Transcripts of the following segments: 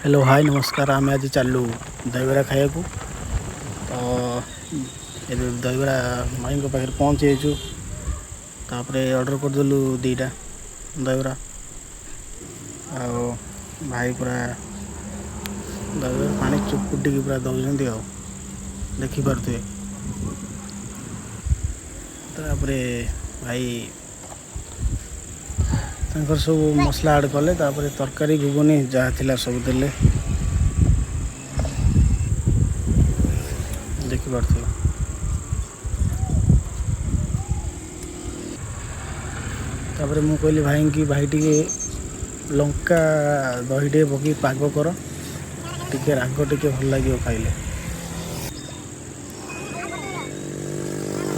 Hello hi नमस्कार। आम आज चलू दहीबरा खाया तो ये दहीबरा भाई पाखे पहुँची जाइए ऑर्डर करदेलु दीटा दहीबरा भाई पूरा दहीबरा पानी चुपुटी पूरा दौरान देखिपे भाई सब मसला आड कले तरकारी घुगुनी जहाँ थिला सब देले देखिपे मु कहली भाई कि भाई टी लंका दही टे पकई पाग कर टे राग टे भल लगे खाइले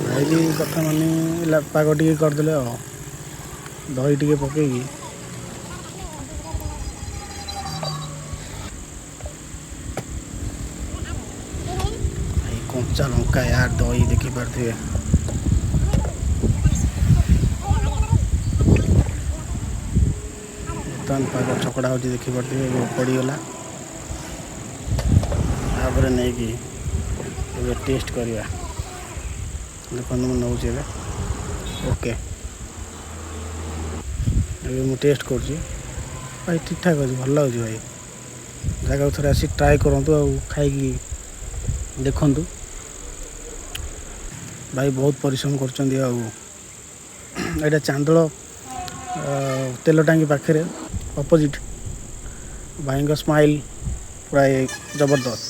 भाई भी कथा मानी पाग टे करदे दही टे पकईकी कंचा लंका यार दही देखिपे बर्तमान पाग चकड़ा हो देखिपे पड़गला नहीं कि टेस्ट करवा देखो मुझे नौचे ओके मुझे टेस्ट कर भाई ठीक ठाक अच्छे भल लगे भाई जगह थे आसी ट्राए करूँ खाई देखु भाई बहुत परिश्रम कर चांदोल तेल टांगी पाखे अपोजिट भाई का स्माइल पूरा जबरदस्त।